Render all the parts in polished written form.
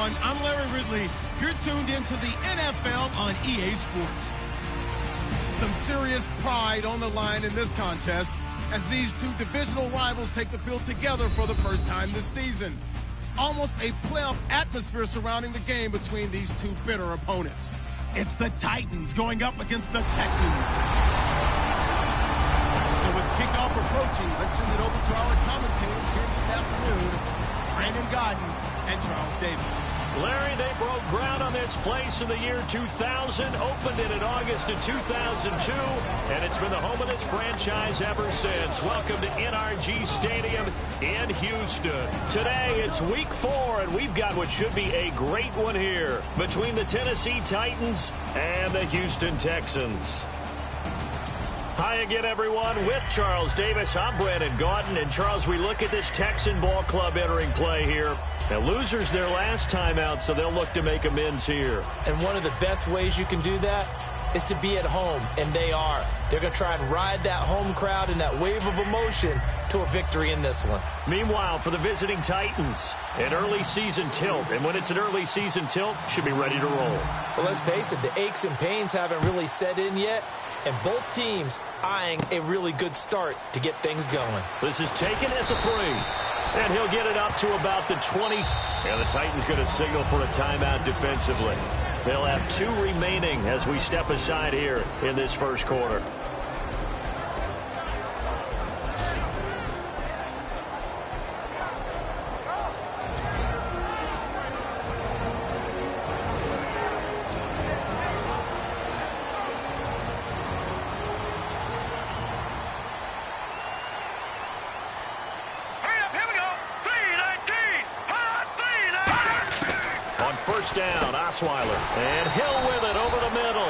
everyone. I'm Larry Ridley. You're tuned into the NFL on EA Sports. Some serious pride on the line in this contest as these two divisional rivals take the field together for the first time this season. Almost a playoff atmosphere surrounding the game between these two bitter opponents. It's the Titans going up against the Texans. So with kickoff approaching, let's send it over to our commentators here this afternoon, Brandon Godden and Charles Davis. Larry, they broke ground on this place in the year 2000, opened it in August of 2002, and it's been the home of this franchise ever since. Welcome to NRG Stadium in Houston. Today, it's week 4, and we've got what should be a great one here between the Tennessee Titans and the Houston Texans. Hi again, everyone. With Charles Davis, I'm Brandon Gaudin. And, Charles, we look at this Texan ball club entering play here. Now, losers their last time out, so they'll look to make amends here. And one of the best ways you can do that is to be at home, and they are. They're going to try and ride that home crowd and that wave of emotion to a victory in this one. Meanwhile, for the visiting Titans, an early season tilt. And when it's an early season tilt, should be ready to roll. Well, let's face it, the aches and pains haven't really set in yet. And both teams eyeing a really good start to get things going. This is taken at the 3. And he'll get it up to about the 20s. And the Titans going to signal for a timeout defensively. They'll have 2 remaining as we step aside here in this first quarter. First down, Osweiler. And Hill with it over the middle.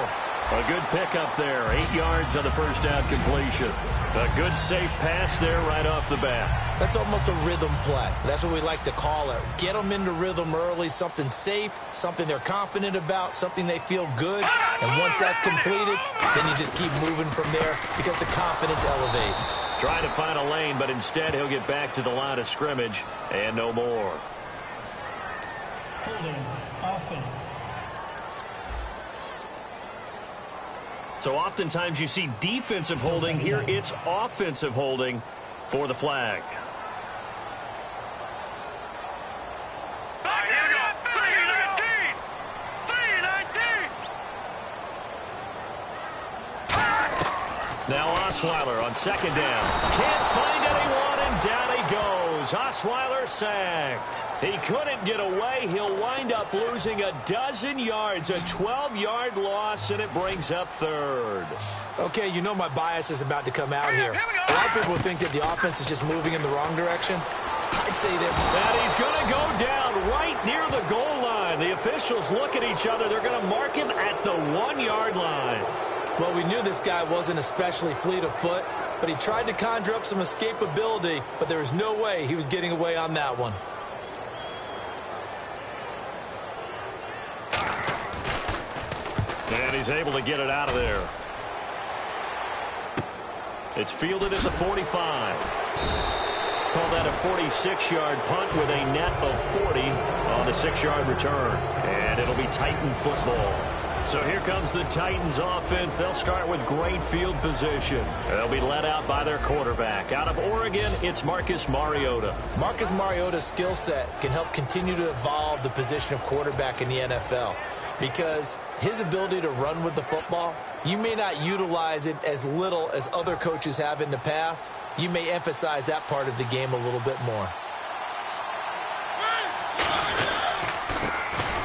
A good pickup there. 8 yards on the first down completion. A good safe pass there right off the bat. That's almost a rhythm play. That's what we like to call it. Get them into rhythm early, something safe, something they're confident about, something they feel good. And once that's completed, then you just keep moving from there because the confidence elevates. Trying to find a lane, but instead he'll get back to the line of scrimmage and no more. Holding offense. So oftentimes you see defensive holding. Here it's offensive holding for the flag. Now Osweiler on second down. Can't find anyone, and down he goes. Osweiler sacked. He couldn't get away. He'll wind up losing a dozen yards, a 12-yard loss, and it brings up third. Okay, you know my bias is about to come out here. A lot of people think that the offense is just moving in the wrong direction. I'd say that. And he's going to go down right near the goal line. The officials look at each other. They're going to mark him at the 1-yard line. Well, we knew this guy wasn't especially fleet of foot, but he tried to conjure up some escapability, but there was no way he was getting away on that one. And he's able to get it out of there. It's fielded at the 45. Call that a 46-yard punt with a net of 40 on the 6-yard return. And it'll be Titan football. So here comes the Titans offense. They'll start with great field position. They'll be led out by their quarterback. Out of Oregon, it's Marcus Mariota. Marcus Mariota's skill set can help continue to evolve the position of quarterback in the NFL because his ability to run with the football, you may not utilize it as little as other coaches have in the past. You may emphasize that part of the game a little bit more.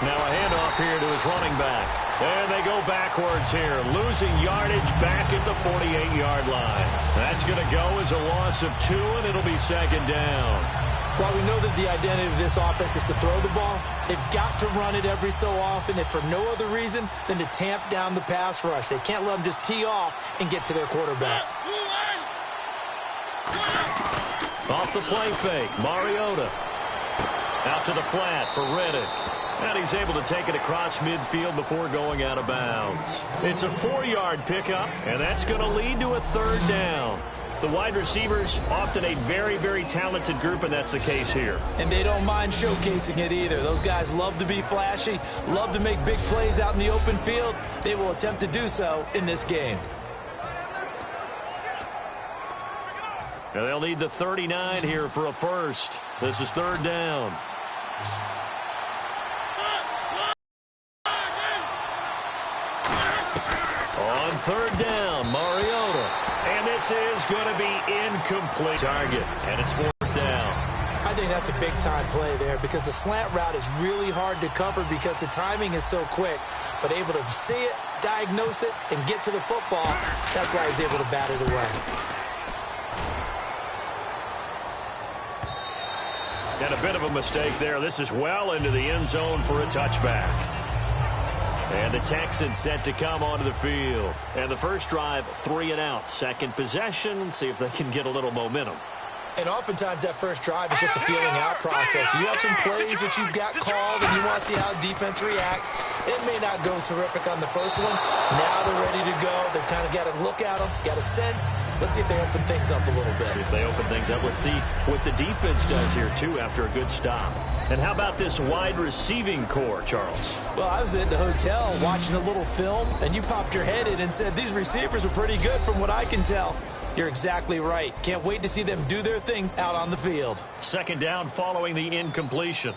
Now a handoff here to his running back. And they go backwards here, losing yardage back at the 48-yard line. That's going to go as a loss of 2, and it'll be second down. While we know that the identity of this offense is to throw the ball, they've got to run it every so often, and for no other reason than to tamp down the pass rush. They can't let them just tee off and get to their quarterback. Off the play fake, Mariota. Out to the flat for Reddick. And he's able to take it across midfield before going out of bounds. It's a 4-yard pickup, and that's going to lead to a third down. The wide receivers, often a very, very talented group, and that's the case here. And they don't mind showcasing it either. Those guys love to be flashy, love to make big plays out in the open field. They will attempt to do so in this game. And they'll need the 39 here for a first. This is third down. On third down, Mariota. And this is going to be incomplete target. And it's fourth down. I think that's a big-time play there because the slant route is really hard to cover because the timing is so quick. But able to see it, diagnose it, and get to the football, that's why he's able to bat it away. And a bit of a mistake there. This is well into the end zone for a touchback. And the Texans set to come onto the field. And the first drive, 3 and out. Second possession, see if they can get a little momentum. And oftentimes that first drive is just a feeling out process. You have some plays that you've got called and you want to see how defense reacts. It may not go terrific on the first one. Now they're ready to go. They've kind of got to look at them, got a sense. Let's see if they open things up a little bit. See if they open things up. Let's see what the defense does here, too, after a good stop. And how about this wide receiving core, Charles? Well, I was at the hotel watching a little film, and you popped your head in and said, these receivers are pretty good from what I can tell. You're exactly right. Can't wait to see them do their thing out on the field. Second down following the incompletion.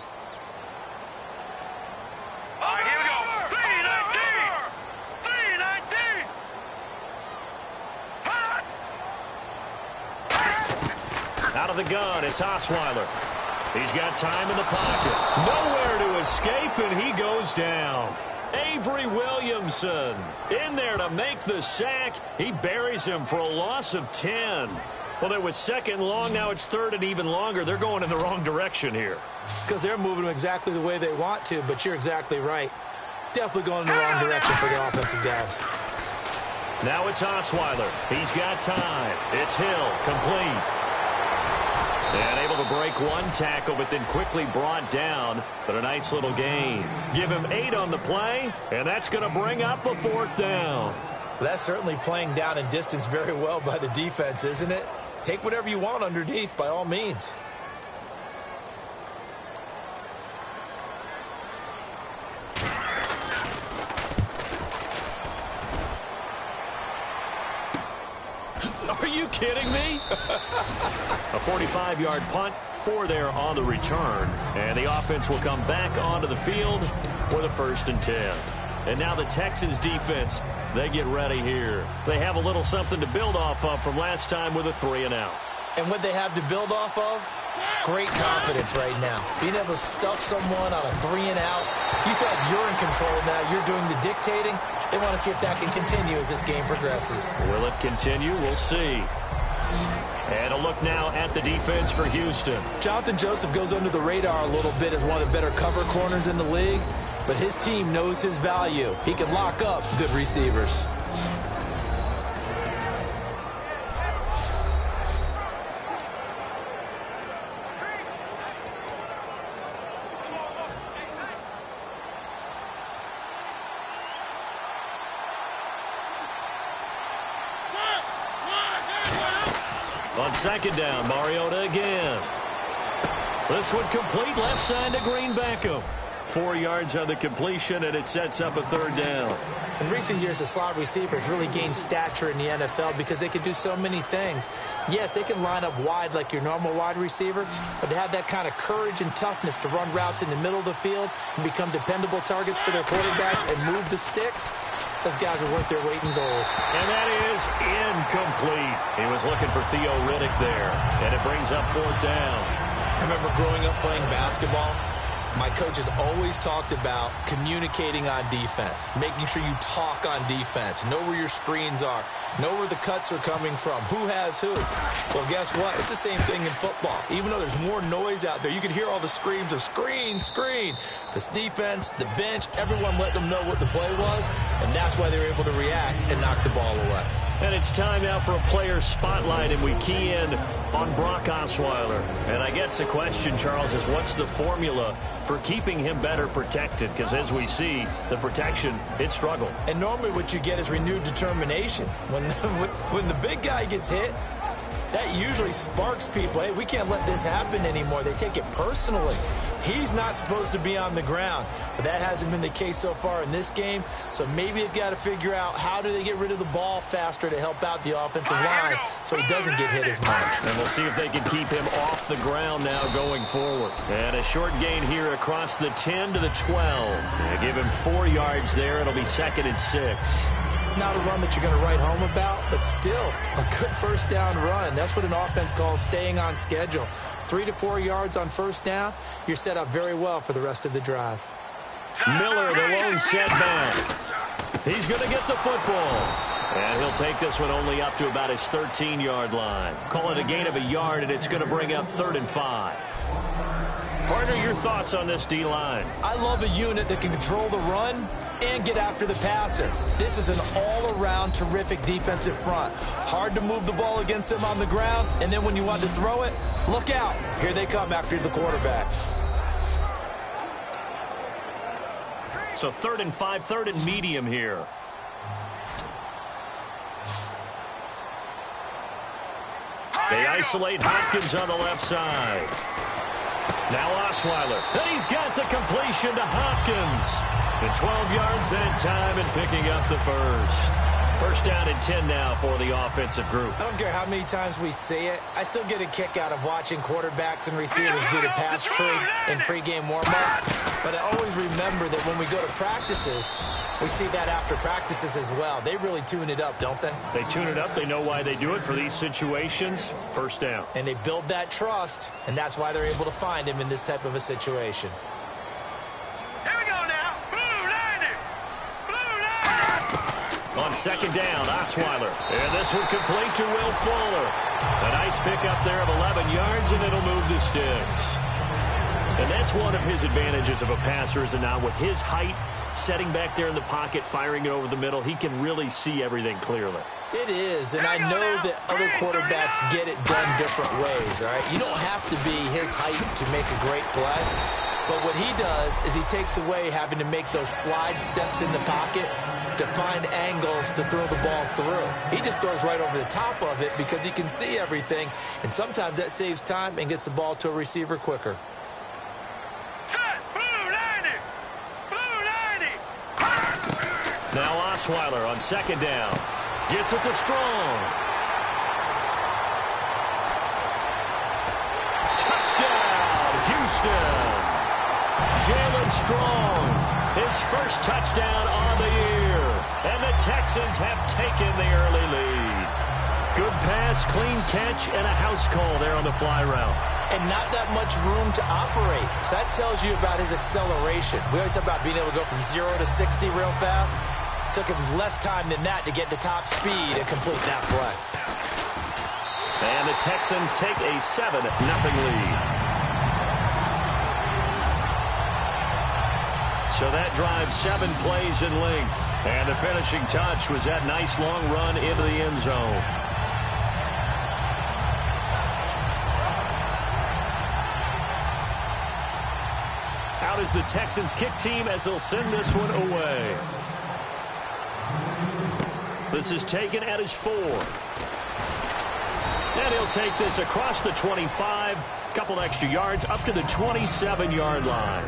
All right, here we go. 319. 319. Out of the gun, it's Osweiler. He's got time in the pocket. Nowhere to escape, and he goes down. Avery Williamson in there to make the sack. He buries him for a loss of 10. Well, it was second long. Now it's third and even longer. They're going in the wrong direction here. Because they're moving them exactly the way they want to, but you're exactly right. Definitely going in the wrong direction for the offensive guys. Now it's Osweiler. He's got time. It's Hill, complete. And able to break one tackle, but then quickly brought down. But a nice little gain. Give him 8 on the play, and that's going to bring up a fourth down. Well, that's certainly playing down and distance very well by the defense, isn't it? Take whatever you want underneath, by all means. Are you kidding me? A 45-yard punt, 4 there on the return. And the offense will come back onto the field for the 1st and 10. And now the Texans defense, they get ready here. They have a little something to build off of from last time with a 3 and out. And what they have to build off of? Great confidence right now. Being able to stuff someone on a 3 and out. You feel like you're in control now. You're doing the dictating. They want to see if that can continue as this game progresses. Will it continue? We'll see. And a look now at the defense for Houston. Jonathan Joseph goes under the radar a little bit as one of the better cover corners in the league, but his team knows his value. He can lock up good receivers. On second down, Mariota again. This one complete left side to Green Beckham. 4 yards on the completion, and it sets up a third down. In recent years, the slot receivers really gained stature in the NFL because they can do so many things. Yes, they can line up wide like your normal wide receiver, but to have that kind of courage and toughness to run routes in the middle of the field and become dependable targets for their quarterbacks and move the sticks, those guys are worth their weight in gold. And that is incomplete. He was looking for Theo Riddick there, and it brings up fourth down. I remember growing up playing basketball. My coaches always talked about communicating on defense, making sure you talk on defense, know where your screens are, know where the cuts are coming from, who has who. Well, guess what? It's the same thing in football. Even though there's more noise out there, you can hear all the screams of screen, screen. This defense, the bench, everyone let them know what the play was, and that's why they were able to react and knock the ball away. And it's time now for a player spotlight, and we key in on Brock Osweiler. And I guess the question, Charles, is what's the formula for keeping him better protected? Because as we see, the protection, it struggled. And normally what you get is renewed determination. When the big guy gets hit, that usually sparks people. Hey, we can't let this happen anymore. They take it personally. He's not supposed to be on the ground, but that hasn't been the case so far in this game. So maybe they've got to figure out how do they get rid of the ball faster to help out the offensive line so he doesn't get hit as much. And we'll see if they can keep him off the ground now going forward. And a short gain here across the 10 to the 12. They give him 4 yards there. It'll be 2nd and 6. Not a run that you're going to write home about, but still a good first down run. That's what an offense calls staying on schedule. 3 to 4 yards on first down, you're set up very well for the rest of the drive. Miller, the lone setback. He's going to get the football. And he'll take this one only up to about his 13-yard line. Call it a gain of a yard, and it's going to bring up 3rd and 5. Partner, your thoughts on this D-line? I love a unit that can control the run and get after the passer. This is an all-around terrific defensive front. Hard to move the ball against them on the ground, and then when you want to throw it, look out. Here they come after the quarterback. So 3rd and 5, 3rd and medium here. They isolate Hopkins on the left side. Now Osweiler. And he's got the completion to Hopkins. And 12 yards that time and picking up the first. First down and 10 now for the offensive group. I don't care how many times we say it. I still get a kick out of watching quarterbacks and receivers do the pass tree in pregame warm-up. But I always remember that when we go to practices, we see that after practices as well. They really tune it up, don't they? They tune it up. They know why they do it for these situations. First down. And they build that trust, and that's why they're able to find him in this type of a situation. On 2nd down, Osweiler. And this one complete to Will Fuller. A nice pickup there of 11 yards, and it'll move the sticks. And that's one of his advantages of a passer, is it not? With his height, setting back there in the pocket, firing it over the middle, he can really see everything clearly. It is, and I know that other quarterbacks get it done different ways, all right? You don't have to be his height to make a great play. But what he does is he takes away having to make those slide steps in the pocket to find angles to throw the ball through. He just throws right over the top of it because he can see everything, and sometimes that saves time and gets the ball to a receiver quicker. Now Osweiler on 2nd down. Gets it to Strong. Touchdown, Houston. Jalen Strong, his first touchdown on the year. And the Texans have taken the early lead. Good pass, clean catch, and a house call there on the fly route. And not that much room to operate. So that tells you about his acceleration. We always talk about being able to go from 0 to 60 real fast. Took him less time than that to get to top speed and complete that play. And the Texans take a 7-0 lead. So that drives 7 plays in length. And the finishing touch was that nice long run into the end zone. Out is the Texans kick team as they'll send this one away. This is taken at his 4. And he'll take this across the 25. Couple extra yards up to the 27-yard line.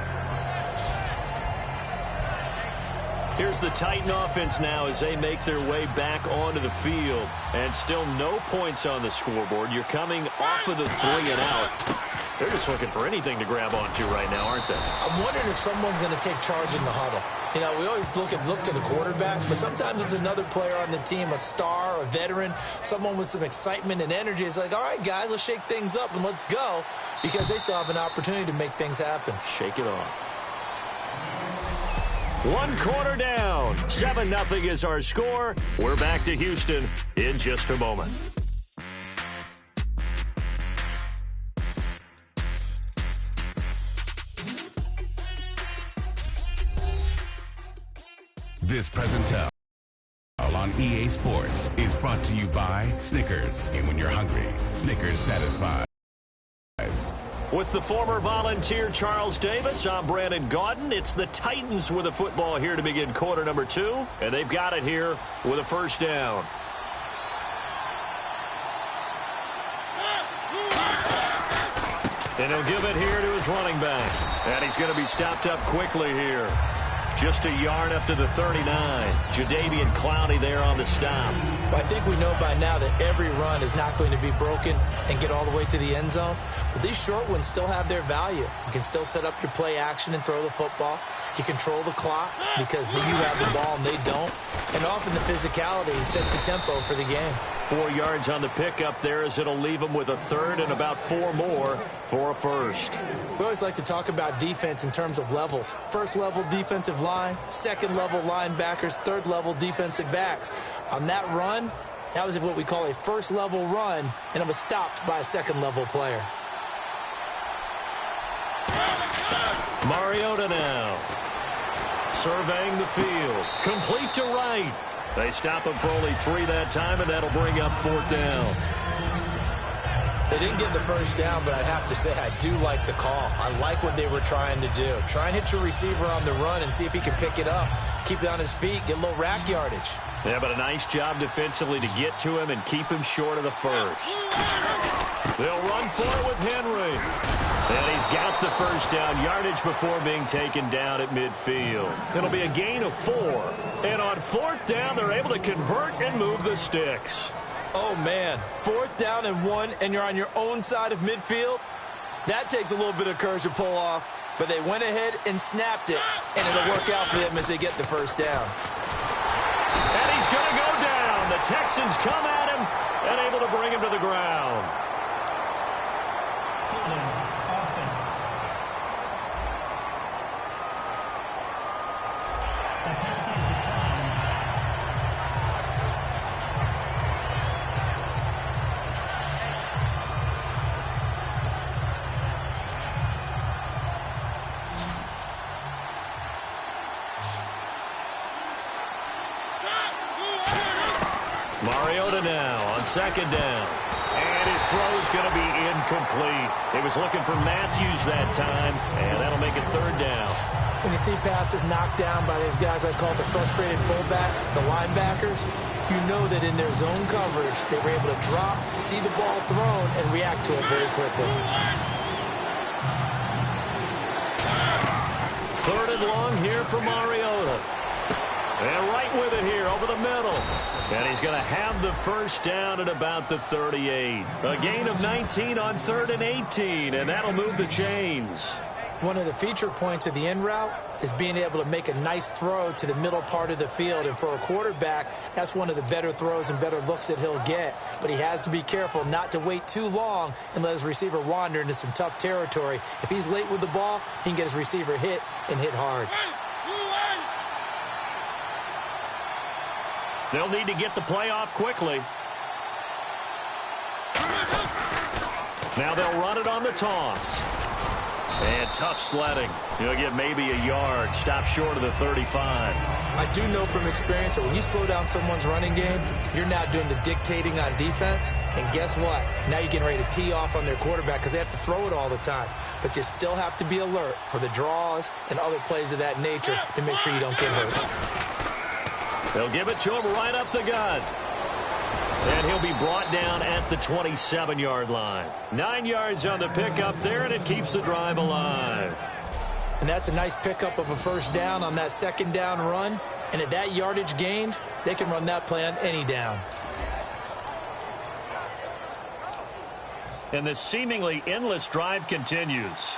Here's the Titan offense now as they make their way back onto the field. And still no points on the scoreboard. You're coming off of the 3 and out. They're just looking for anything to grab onto right now, aren't they? I'm wondering if someone's going to take charge in the huddle. You know, we always look to the quarterback, but sometimes it's another player on the team, a star, a veteran, someone with some excitement and energy. It's like, all right, guys, let's shake things up and let's go, because they still have an opportunity to make things happen. Shake it off. 1 quarter down. 7-0 is our score. We're back to Houston in just a moment. This Presentel on EA Sports is brought to you by Snickers. And when you're hungry, Snickers satisfies. With the former Volunteer Charles Davis, I'm Brandon Gaudin. It's the Titans with a football here to begin quarter number 2, and they've got it here with a first down. And he'll give it here to his running back. And he's going to be stopped up quickly here. Just a yard up to the 39. Jadeveon Clowney there on the stop. But I think we know by now that every run is not going to be broken and get all the way to the end zone. But these short ones still have their value. You can still set up your play action and throw the football. You control the clock because you have the ball and they don't. And often the physicality sets the tempo for the game. 4 yards on the pickup there as it'll leave them with a third and about 4 more for a first. We always like to talk about defense in terms of levels. First level defensive line, second level linebackers, third level defensive backs. On that run, that was what we call a first level run, and it was stopped by a second level player. Mariota now. Surveying the field. Complete to right. They stop him for only 3 that time, and that'll bring up 4th down. They didn't get the first down, but I have to say I do like the call. I like what they were trying to do. Try and hit your receiver on the run and see if he can pick it up. Keep it on his feet, get a little rack yardage. Yeah, but a nice job defensively to get to him and keep him short of the first. They'll run for it with Henry. And he's got the first down yardage before being taken down at midfield. It'll be a gain of 4. And on 4th down, they're able to convert and move the sticks. Oh, man. 4th down and 1, and you're on your own side of midfield? That takes a little bit of courage to pull off. But they went ahead and snapped it, and it'll work out for them as they get the first down. And he's going to go down. The Texans come at him and able to bring him to the ground. Offense. The penalty is declined. Mariota now on 2nd down. And his throw's going to be incomplete. He was looking for Matthews that time, and that'll make it 3rd down. When you see passes knocked down by those guys I call the frustrated fullbacks, the linebackers, you know that in their zone coverage, they were able to drop, see the ball thrown, and react to it very quickly. 3rd and long here for Mariota. And right with it here over the middle. And he's going to have the first down at about the 38. A gain of 19 on 3rd and 18, and that'll move the chains. One of the feature points of the in route is being able to make a nice throw to the middle part of the field. And for a quarterback, that's one of the better throws and better looks that he'll get. But he has to be careful not to wait too long and let his receiver wander into some tough territory. If he's late with the ball, he can get his receiver hit and hit hard. They'll need to get the play off quickly. Now they'll run it on the toss. And tough sledding. He'll get maybe a yard. Stop short of the 35. I do know from experience that when you slow down someone's running game, you're now doing the dictating on defense. And guess what? Now you're getting ready to tee off on their quarterback because they have to throw it all the time. But you still have to be alert for the draws and other plays of that nature to make sure you don't get hurt. They'll give it to him right up the gut. And he'll be brought down at the 27-yard line. 9 yards on the pickup there, and it keeps the drive alive. And that's a nice pickup of a first down on that 2nd down run. And at that yardage gained, they can run that play on any down. And the seemingly endless drive continues.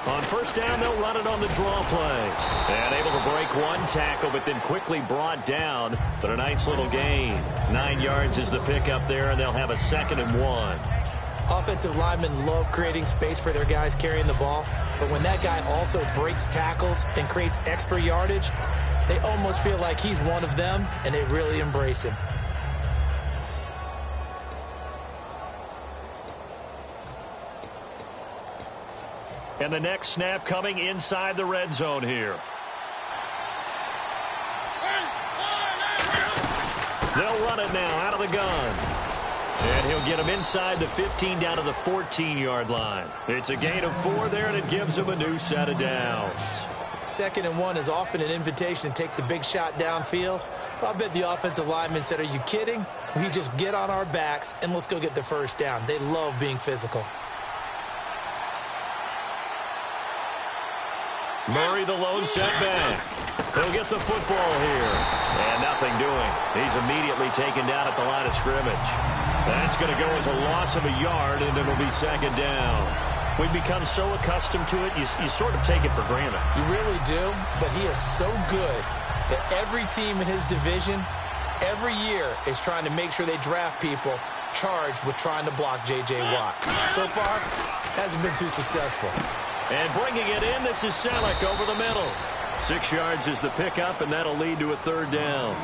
On first down, they'll run it on the draw play. And able to break one tackle, but then quickly brought down. But a nice little gain. 9 yards is the pickup there, and they'll have a 2nd and 1. Offensive linemen love creating space for their guys carrying the ball. But when that guy also breaks tackles and creates extra yardage, they almost feel like he's one of them, and they really embrace him. And the next snap coming inside the red zone here. They'll run it now out of the gun. And he'll get him inside the 15 down to the 14-yard line. It's a gain of 4 there, and it gives him a new set of downs. 2nd and 1 is often an invitation to take the big shot downfield. But I bet the offensive lineman said, are you kidding? We just get on our backs and let's go get the first down. They love being physical. Murray, the lone setback. He'll get the football here. And nothing doing. He's immediately taken down at the line of scrimmage. That's going to go as a loss of a yard, and it'll be 2nd down. We've become so accustomed to it, you sort of take it for granted. You really do, but he is so good that every team in his division, every year, is trying to make sure they draft people charged with trying to block J.J. Watt. So far, hasn't been too successful. And bringing it in, this is Selleck over the middle. 6 yards is the pickup, and that'll lead to a 3rd down.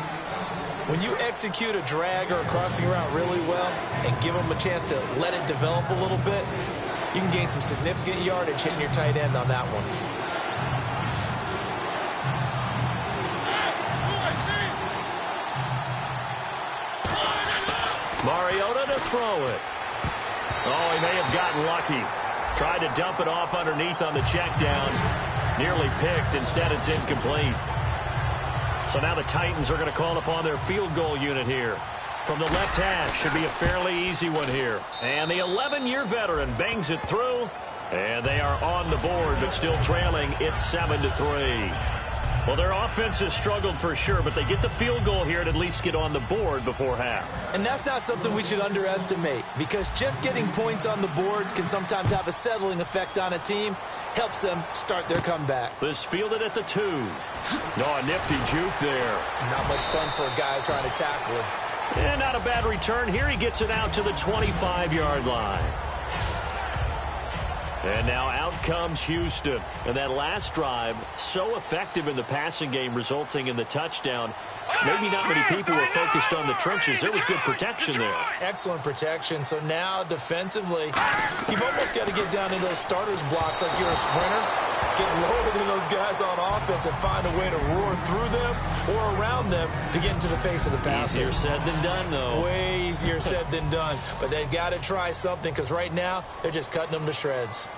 When you execute a drag or a crossing route really well and give them a chance to let it develop a little bit, you can gain some significant yardage hitting your tight end on that one. Mariota to throw it. Oh, he may have gotten lucky. Tried to dump it off underneath on the check down. Nearly picked. Instead, it's incomplete. So now the Titans are going to call upon their field goal unit here. From the left hash, should be a fairly easy one here. And the 11-year veteran bangs it through. And they are on the board, but still trailing. It's 7-3. Well, their offense has struggled for sure, but they get the field goal here to at least get on the board before half. And that's not something we should underestimate, because just getting points on the board can sometimes have a settling effect on a team. Helps them start their comeback. This fielded at the 2. Oh, a nifty juke there. Not much fun for a guy trying to tackle him. And not a bad return here. He gets it out to the 25-yard line. And now out comes Houston. And that last drive, so effective in the passing game, resulting in the touchdown. Maybe not many people were focused on the trenches. There was good protection there. Excellent protection. So now defensively, you've almost got to get down into those starters blocks like you're a sprinter. Get lower than those guys on offense and find a way to roar through them or around them to get into the face of the passer. Easier said than done, though. Way easier said than done. But they've got to try something, because right now they're just cutting them to shreds.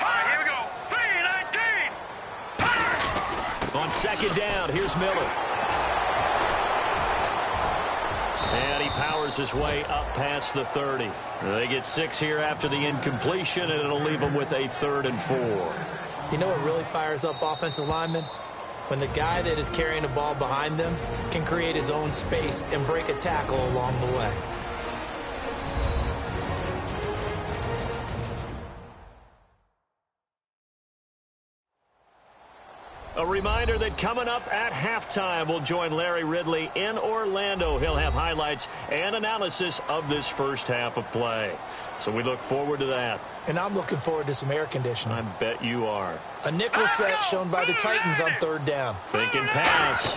All right, here we go. 3-19. On 2nd down, here's Miller. And he powers his way up past the 30. They get 6 here after the incompletion, and it'll leave them with a 3rd and 4. You know what really fires up offensive linemen? When the guy that is carrying the ball behind them can create his own space and break a tackle along the way. A reminder that coming up at halftime, we'll join Larry Ridley in Orlando. He'll have highlights and analysis of this first half of play. So we look forward to that. And I'm looking forward to some air conditioning. I bet you are. A nickel set shown by the Titans on 3rd down. Thinking pass.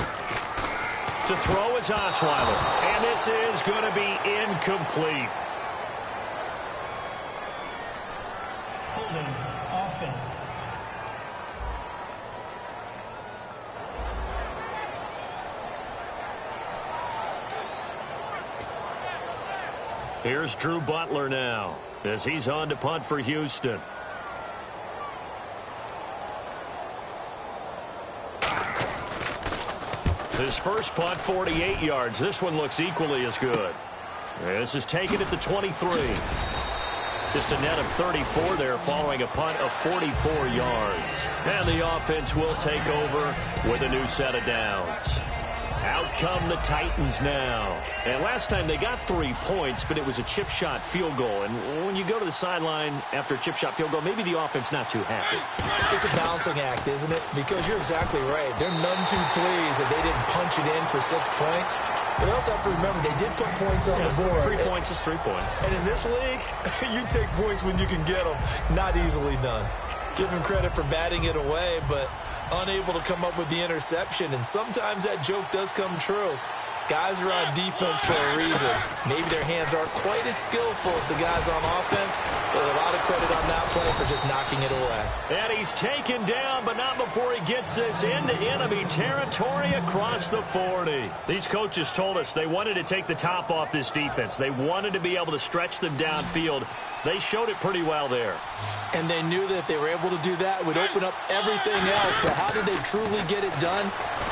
To throw is Osweiler. And this is going to be incomplete. Holding offense. Here's Drew Butler now as he's on to punt for Houston. His first punt, 48 yards. This one looks equally as good. This is taken at the 23. Just a net of 34 there following a punt of 44 yards. And the offense will take over with a new set of downs. Out come the Titans now. And last time they got 3 points, but it was a chip shot field goal. And when you go to the sideline after a chip shot field goal, maybe the offense not too happy. It's a balancing act, isn't it? Because you're exactly right. They're none too pleased that they didn't punch it in for 6 points. But they also have to remember they did put points on the board. 3 points is 3 points. And in this league, you take points when you can get them. Not easily done. Give him credit for batting it away, but unable to come up with the interception. And sometimes that joke does come true. Guys are on defense for a reason. Maybe their hands aren't quite as skillful as the guys on offense, but a lot of credit on that play for just knocking it away. And he's taken down, but not before he gets this into enemy territory across the 40. These coaches told us they wanted to take the top off this defense. They wanted to be able to stretch them downfield. They showed it pretty well there. And they knew that if they were able to do that, it would open up everything else. But how did they truly get it done?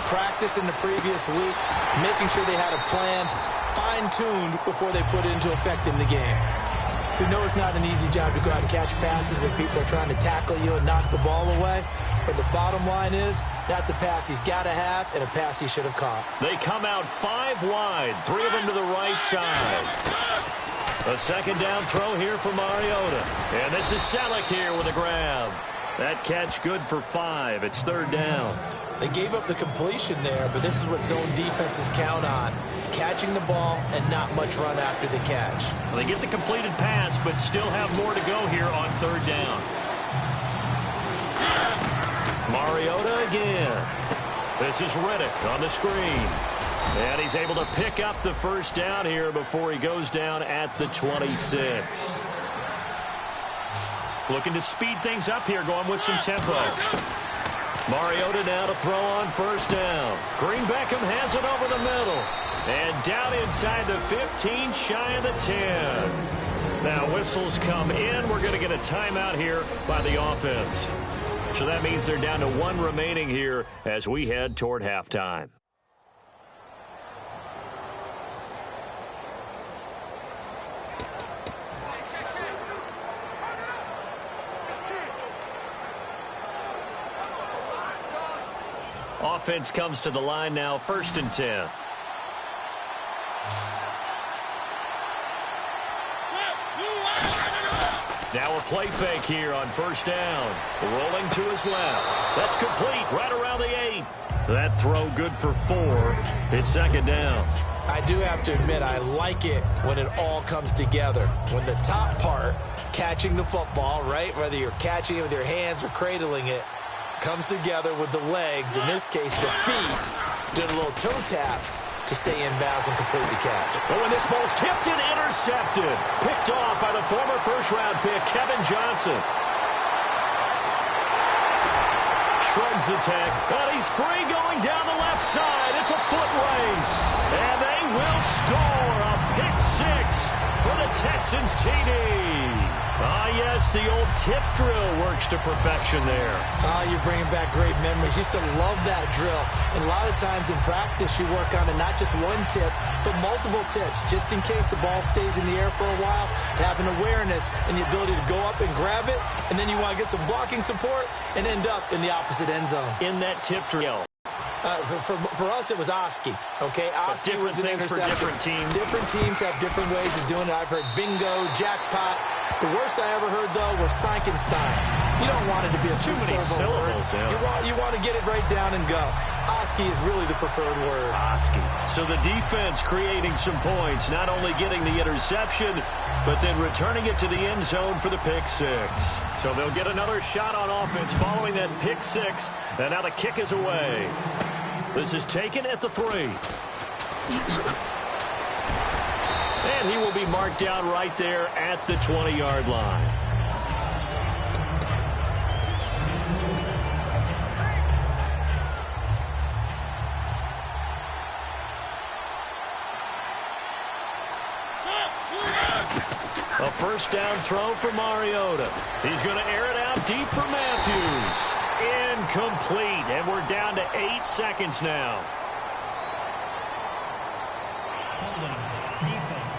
Practice in the previous week, making sure they had a plan, fine-tuned before they put it into effect in the game. We know it's not an easy job to go out and catch passes when people are trying to tackle you and knock the ball away. But the bottom line is, that's a pass he's got to have and a pass he should have caught. They come out 5 wide, 3 of them to the right side. A second down throw here for Mariota. And this is Selleck here with a grab. That catch good for 5. It's 3rd down. They gave up the completion there, but this is what zone defenses count on. Catching the ball and not much run after the catch. Well, they get the completed pass, but still have more to go here on 3rd down. Mariota again. This is Riddick on the screen. And he's able to pick up the 1st down here before he goes down at the 26. Looking to speed things up here, going with some tempo. Mariota now to throw on 1st down. Green Beckham has it over the middle. And down inside the 15, shy of the 10. Now whistles come in. We're going to get a timeout here by the offense. So that means they're down to 1 remaining here as we head toward halftime. Offense comes to the line now, 1st and 10. Now a play fake here on 1st down. Rolling to his left. That's complete right around the 8. That throw good for 4. It's 2nd down. I do have to admit, I like it when it all comes together. When the top part, catching the football, right, whether you're catching it with your hands or cradling it, comes together with the legs, in this case the feet, did a little toe tap to stay in bounds and complete the catch. But when this ball's tipped and intercepted, picked off by the former 1st-round pick, Kevin Johnson. Shrugs the tag, but he's free going down the left side. It's a foot race, and they will score a pick 6 for the Texans TD. Ah, yes, the old tip drill works to perfection there. Ah, you're bringing back great memories. Used to love that drill. And a lot of times in practice, you work on it, not just one tip, but multiple tips, just in case the ball stays in the air for a while, to have an awareness and the ability to go up and grab it, and then you want to get some blocking support and end up in the opposite end zone. In that tip drill. For us, it was Oski. Okay, Oski was an interceptor. For different teams. Different teams have different ways of doing it. I've heard bingo, jackpot. The worst I ever heard, though, was Frankenstein. You don't want it to be a too many syllables. Yeah. You want to get it right down and go. Oski is really the preferred word. Oski. So the defense creating some points, not only getting the interception, but then returning it to the end zone for the pick 6. So they'll get another shot on offense following that pick 6, and now the kick is away. This is taken at the 3. And he will be marked down right there at the 20-yard line. A 1st down throw for Mariota. He's going to air it out deep for Matthews. Incomplete, and we're down to 8 seconds now. Holding. Defense.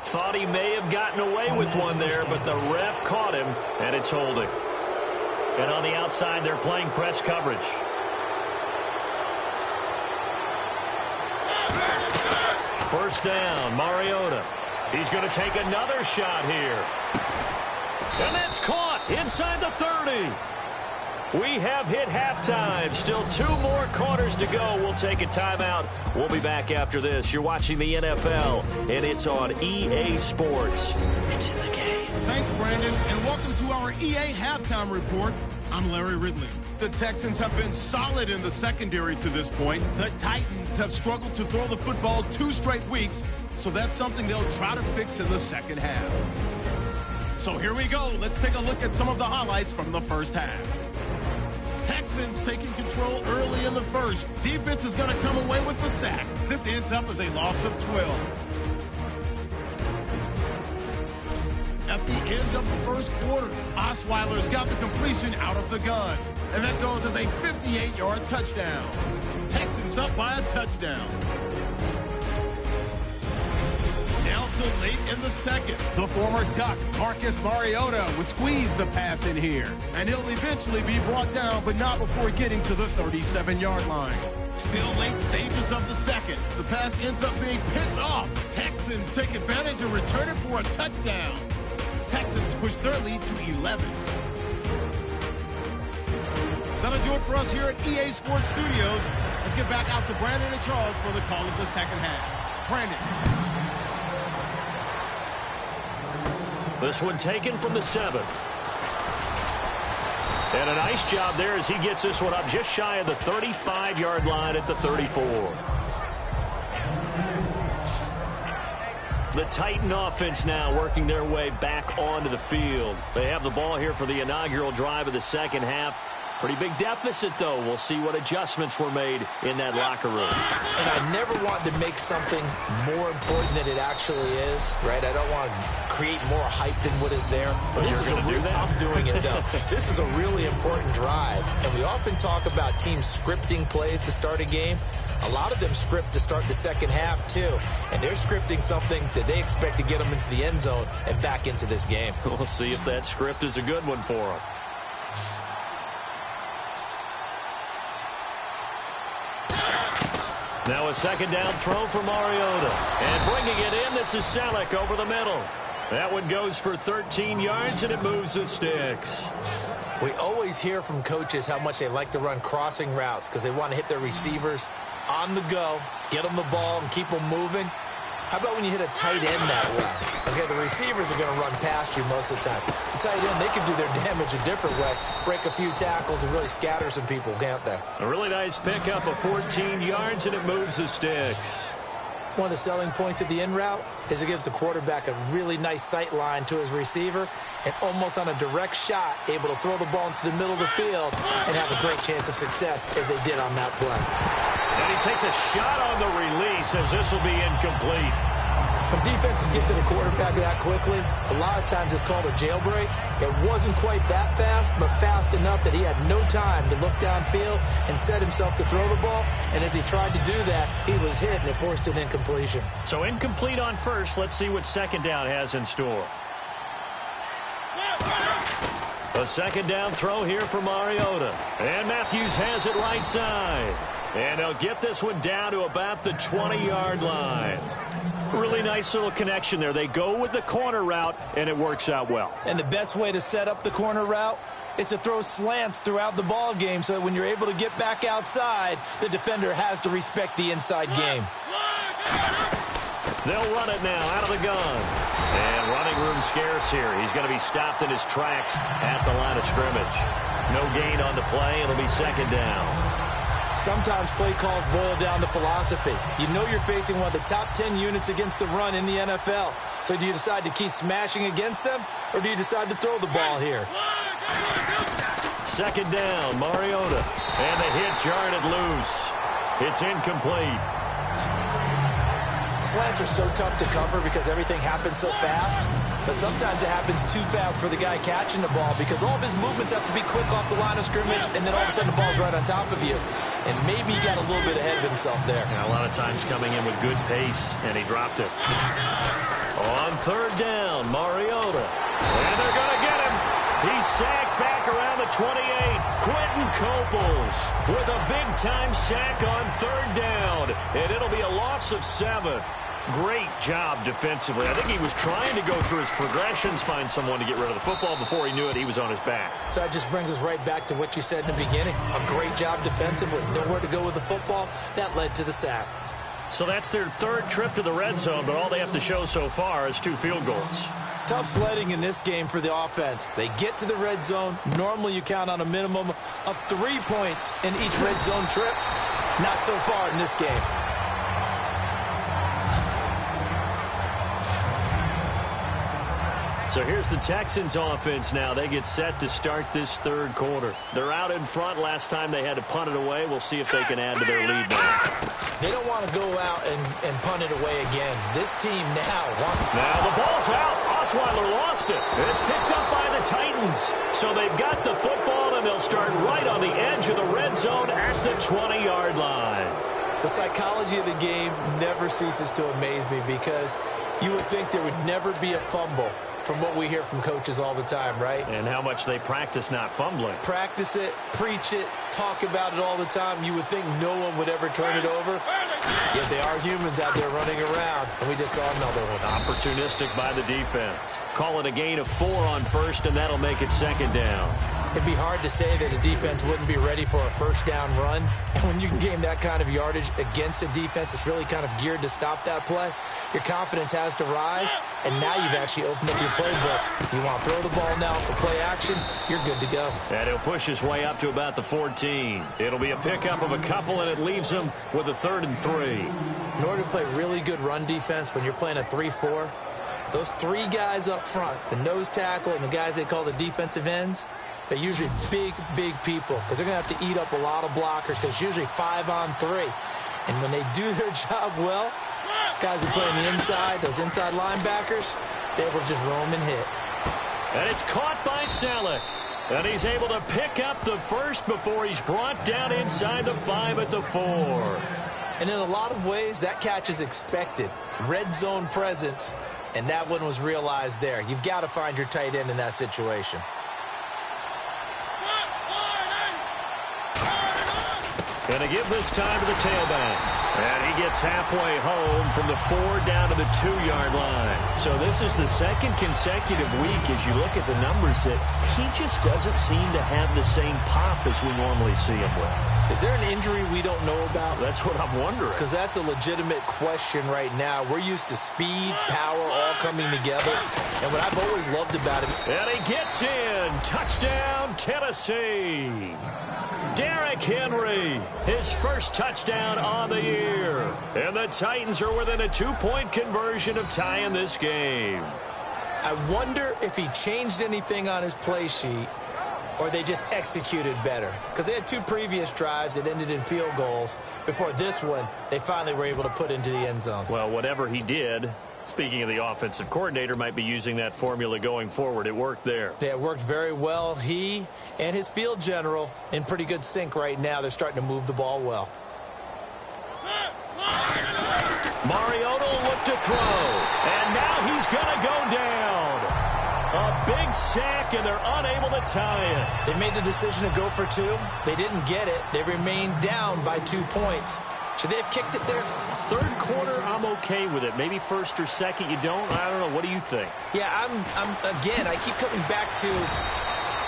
Thought he may have gotten away with one there, but the ref caught him, and it's holding. And on the outside, they're playing press coverage. First down, Mariota. He's going to take another shot here. And that's caught inside the 30. We have hit halftime. Still 2 more quarters to go. We'll take a timeout. We'll be back after this. You're watching the NFL, and it's on EA Sports. It's in the game. Thanks, Brandon, and welcome to our EA Halftime Report. I'm Larry Ridley. The Texans have been solid in the secondary to this point. The Titans have struggled to throw the football 2 straight weeks, so that's something they'll try to fix in the second half. So here we go. Let's take a look at some of the highlights from the first half. Texans taking control early in the first. Defense is going to come away with the sack. This ends up as a loss of 12. the end of the first quarter. Osweiler's got the completion out of the gun. And that goes as a 58-yard touchdown. Texans up by a touchdown. Down to late in the second. The former Duck, Marcus Mariota, would squeeze the pass in here. And he'll eventually be brought down, but not before getting to the 37-yard line. Still late stages of the second. The pass ends up being picked off. Texans take advantage and return it for a touchdown. Texans push their lead to 11. That'll do it for us here at EA Sports Studios. Let's get back out to Brandon and Charles for the call of the second half. Brandon. This one taken from the 7. And a nice job there as he gets this one up just shy of the 35-yard line at the 34. The Titan offense now working their way back onto the field. They have the ball here for the inaugural drive of the second half. Pretty big deficit, though. We'll see what adjustments were made in that locker room. And I never want to make something more important than it actually is, right? I don't want to create more hype than what is there. But this is I'm doing it, though. This is a really important drive. And we often talk about teams scripting plays to start a game. A lot of them script to start the second half, too. And they're scripting something that they expect to get them into the end zone and back into this game. We'll see if that script is a good one for them. Now a second down throw for Mariota. And bringing it in, this is Selleck over the middle. That one goes for 13 yards, and it moves the sticks. We always hear from coaches how much they like to run crossing routes because they want to hit their receivers on the go, get them the ball, and keep them moving. How about when you hit a tight end that way? Okay, the receivers are going to run past you most of the time. The tight end, they can do their damage a different way, break a few tackles, and really scatter some people, can't they? A really nice pickup of 14 yards, and it moves the sticks. One of the selling points of the in route is it gives the quarterback a really nice sight line to his receiver and almost on a direct shot able to throw the ball into the middle of the field and have a great chance of success as they did on that play. And he takes a shot on the release as this will be incomplete. When defenses get to the quarterback that quickly, a lot of times it's called a jailbreak. It wasn't quite that fast, but fast enough that he had no time to look downfield and set himself to throw the ball. And as he tried to do that, he was hit, and it forced an incompletion. So incomplete on first. Let's see what second down has in store. A second down throw here for Mariota. And Matthews has it right side. And they'll get this one down to about the 20-yard line. Really nice little connection there. They go with the corner route, and it works out well. And the best way to set up the corner route is to throw slants throughout the ball game so that when you're able to get back outside, the defender has to respect the inside game. They'll run it now out of the gun. And running room scarce here. He's going to be stopped in his tracks at the line of scrimmage. No gain on the play. It'll be second down. Sometimes play calls boil down to philosophy. You know you're facing one of the top 10 units against the run in the NFL. So do you decide to keep smashing against them, or do you decide to throw the ball here? Second down, Mariota. And the hit jarred it loose. It's incomplete. Slants are so tough to cover because everything happens so fast. But sometimes it happens too fast for the guy catching the ball because all of his movements have to be quick off the line of scrimmage, and then all of a sudden the ball's right on top of you. And maybe he got a little bit ahead of himself there. Yeah, a lot of times coming in with good pace, and he dropped it. On third down, Mariota. And they're going to get him. He's sacked back around the 28. Quentin Coples with a big-time sack on third down. And it'll be a loss of 7. Great job defensively. I think he was trying to go through his progressions, find someone to get rid of the football. Before he knew it, he was on his back. So that just brings us right back to what you said in the beginning. A great job defensively. Nowhere to go with the football. That led to the sack. So that's their third trip to the red zone, but all they have to show so far is 2 field goals. Tough sledding in this game for the offense. They get to the red zone. Normally you count on a minimum of 3 points in each red zone trip. Not so far in this game. So here's the Texans offense now. They get set to start this third quarter. They're out in front. Last time they had to punt it away. We'll see if they can add to their lead now. They don't want to go out and punt it away again. This team now wants... Now the ball's out. Osweiler lost it. It's picked up by the Titans. So they've got the football, and they'll start right on the edge of the red zone at the 20-yard line. The psychology of the game never ceases to amaze me because you would think there would never be a fumble from what we hear from coaches all the time, right? And how much they practice not fumbling. Practice it, preach it, talk about it all the time. You would think no one would ever turn it over. Yet they are humans out there running around, and we just saw another one. Opportunistic by the defense. Call it a gain of 4 on first, and that'll make it second down. It'd be hard to say that a defense wouldn't be ready for a first down run. And when you can gain that kind of yardage against a defense, it's really kind of geared to stop that play. Your confidence has to rise, and now you've actually opened up your playbook. If you want to throw the ball now for play action, you're good to go. And he'll push his way up to about the 14. It'll be a pickup of a couple, and it leaves him with a 3rd and 3. In order to play really good run defense when you're playing a 3-4, those 3 guys up front, the nose tackle and the guys they call the defensive ends, they're usually big, big people because they're going to have to eat up a lot of blockers because it's usually 5 on 3. And when they do their job well, guys who play on the inside, those inside linebackers, they will just roam and hit. And it's caught by Selleck. And he's able to pick up the first before he's brought down inside the 5 at the 4. And in a lot of ways, that catch is expected. Red zone presence, and that one was realized there. You've got to find your tight end in that situation. Going to give this time to the tailback. And he gets halfway home from the 4 down to the 2-yard line. So this is the second consecutive week as you look at the numbers that he just doesn't seem to have the same pop as we normally see him with. Is there an injury we don't know about? That's what I'm wondering. Because that's a legitimate question right now. We're used to speed, power, all coming together. And what I've always loved about it. And he gets in. Touchdown, Tennessee. Derrick Henry, his first touchdown on the year. And the Titans are within a 2-point conversion of tying this game. I wonder if he changed anything on his play sheet or they just executed better. Because they had 2 previous drives that ended in field goals. Before this one, they finally were able to put into the end zone. Well, whatever he did, speaking of the offensive coordinator, might be using that formula going forward. It worked there. Yeah, it worked very well. He and his field general in pretty good sync right now. They're starting to move the ball well. Mariota will look to throw. And now he's going to go down. A big sack, and they're unable to tie it. They made the decision to go for 2. They didn't get it. They remained down by 2 points. Should they have kicked it there? 3rd quarter, I'm okay with it. Maybe 1st or 2nd, you don't. I don't know. What do you think? Yeah, again, I keep coming back to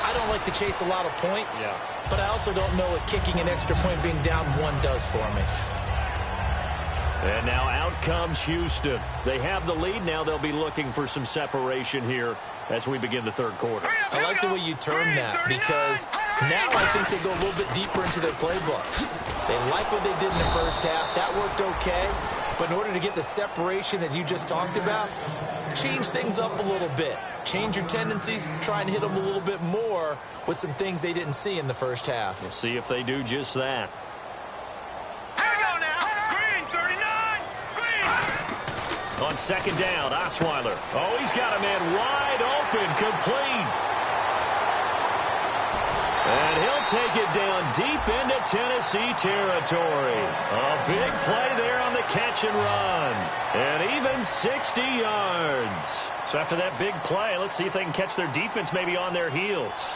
I don't like to chase a lot of points. Yeah. But I also don't know what kicking an extra point being down 1 does for me. And now out comes Houston. They have the lead. Now they'll be looking for some separation here as we begin the 3rd quarter. I like the way you term that because now I think they go a little bit deeper into their playbook. They like what they did in the first half. That worked okay. But in order to get the separation that you just talked about, change things up a little bit. Change your tendencies. Try and hit them a little bit more with some things they didn't see in the first half. We'll see if they do just that. On 2nd down, Osweiler. Oh, he's got a man wide open, complete. And he'll take it down deep into Tennessee territory. A big play there on the catch and run. And even 60 yards. So after that big play, let's see if they can catch their defense maybe on their heels.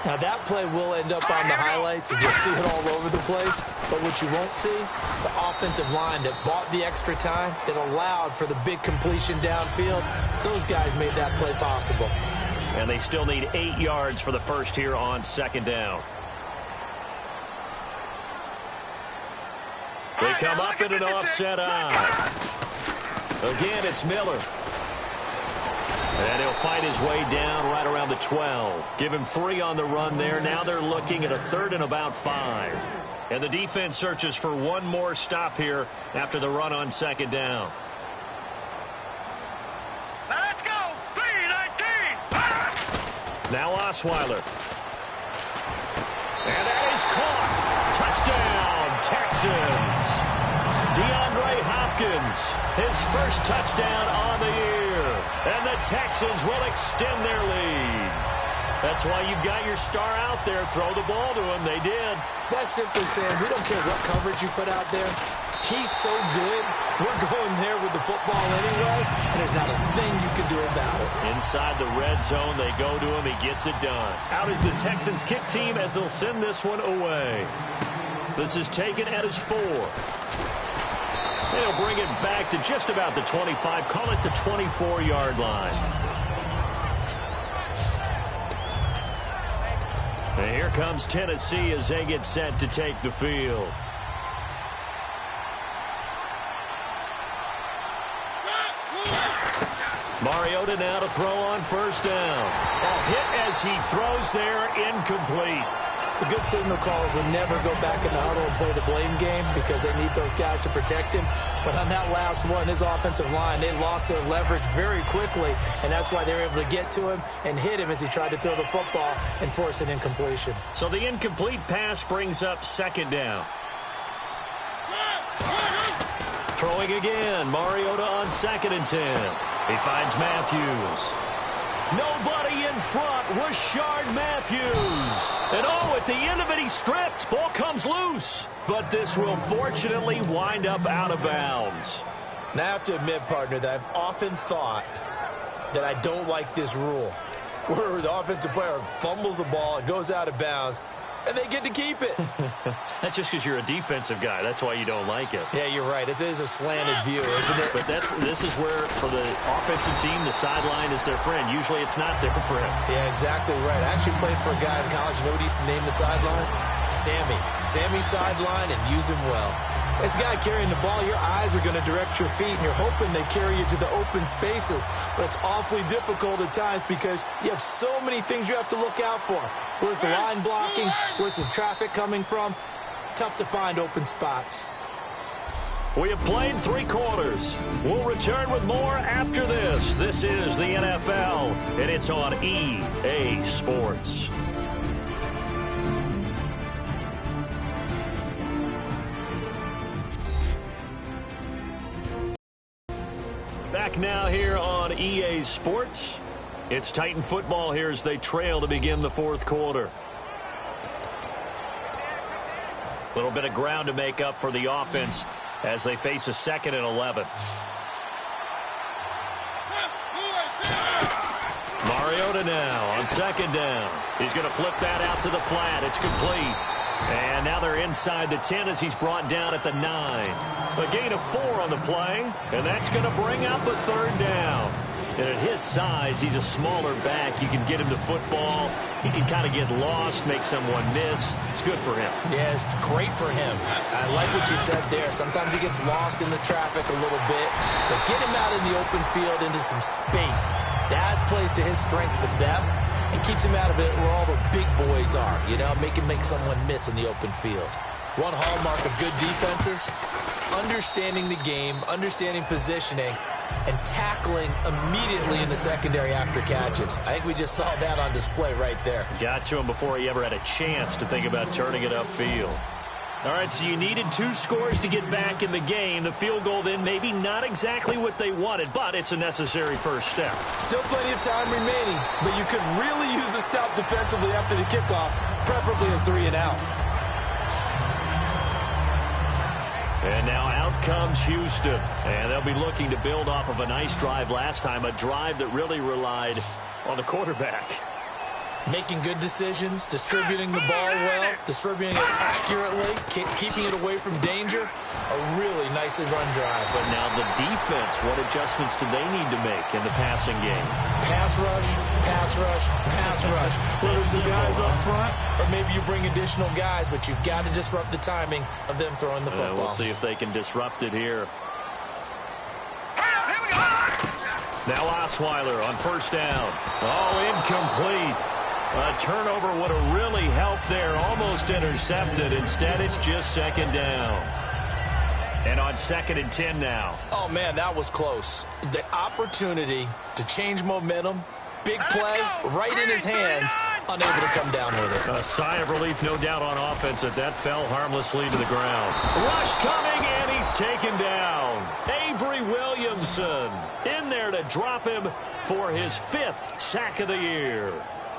Now, that play will end up on the highlights, and you'll see it all over the place. But what you won't see, the offensive line that bought the extra time, that allowed for the big completion downfield, those guys made that play possible. And they still need 8 yards for the first here on 2nd down. They come up in an offset eye. Again, it's Miller. And he'll fight his way down right around the 12. Give him 3 on the run there. Now they're looking at a 3rd and about 5. And the defense searches for 1 more stop here after the run on 2nd down. Now let's go. 3-19. Now Osweiler. And that is caught. Touchdown, Texans. DeAndre Hopkins, his first touchdown on the year. And the Texans will extend their lead. That's why you've got your star out there. Throw the ball to him. They did. That's simply saying we don't care what coverage you put out there. He's so good, we're going there with the football anyway, and there's not a thing you can do about it. Inside the red zone, they go to him. He gets it done. Out is the Texans kick team as they'll send this one away. This is taken at his 4. They'll bring it back to just about the 25. Call it the 24-yard line. And here comes Tennessee as they get set to take the field. Mariota now to throw on first down. A hit as he throws there, incomplete. The good signal callers will never go back in the huddle and play the blame game because they need those guys to protect him. But on that last one, his offensive line, they lost their leverage very quickly, and that's why they were able to get to him and hit him as he tried to throw the football and force an incompletion. So the incomplete pass brings up second down. Throwing again, Mariota on 2nd and 10. He finds Matthews. Nobody in front. Rashard Matthews. And at the end of it, he's stripped. Ball comes loose. But this will fortunately wind up out of bounds. Now, I have to admit, partner, that I've often thought that I don't like this rule, where the offensive player fumbles the ball, it goes out of bounds, and they get to keep it. That's just because you're a defensive guy. That's why you don't like it. Yeah, you're right. It is a slanted view, isn't it? But this is where, for the offensive team, the sideline is their friend. Usually it's not their friend. Yeah, exactly right. I actually played for a guy in college. You know what he used to name the sideline? Sammy. Sammy sideline, and use him well. As a guy carrying the ball, your eyes are going to direct your feet, and you're hoping they carry you to the open spaces. But it's awfully difficult at times because you have so many things you have to look out for. Where's the line blocking? Where's the traffic coming from? Tough to find open spots. We have played 3 quarters. We'll return with more after this. This is the NFL, and it's on EA Sports. Back now here on EA Sports. It's Titan football here as they trail to begin the 4th quarter. A little bit of ground to make up for the offense as they face a 2nd and 11. Mariota now on 2nd down. He's going to flip that out to the flat. It's complete. And now they're inside the 10 as he's brought down at the 9. A gain of 4 on the play, and that's going to bring up a 3rd down. And at his size, he's a smaller back. You can get him the football. He can kind of get lost, make someone miss. It's good for him. Yeah, it's great for him. I like what you said there. Sometimes he gets lost in the traffic a little bit, but get him out in the open field into some space. That plays to his strengths the best and keeps him out of it where all the big boys are, you know, make someone miss in the open field. One hallmark of good defenses is understanding the game, understanding positioning, and tackling immediately in the secondary after catches. I think we just saw that on display right there. Got to him before he ever had a chance to think about turning it upfield. All right, so you needed 2 scores to get back in the game. The field goal then maybe not exactly what they wanted, but it's a necessary first step. Still plenty of time remaining, but you could really use a stop defensively after the kickoff, preferably a 3-and-out. And now out comes Houston, and they'll be looking to build off of a nice drive last time, a drive that really relied on the quarterback. Making good decisions, distributing the ball well, distributing it accurately, keeping it away from danger. A really nicely run drive. But now the defense, what adjustments do they need to make in the passing game? Pass rush, pass rush, pass rush. Whether it's the guys up front or maybe you bring additional guys, but you've got to disrupt the timing of them throwing the football. We'll see if they can disrupt it here. Now Osweiler on first down. Oh, incomplete. A turnover would have really helped there. Almost intercepted. Instead, it's just 2nd down. And on 2nd and 10 now. Oh, man, that was close. The opportunity to change momentum, big play, right in his hands, unable to come down with it. A sigh of relief, no doubt, on offense that fell harmlessly to the ground. Rush coming, and he's taken down. Avery Williamson in there to drop him for his 5th sack of the year.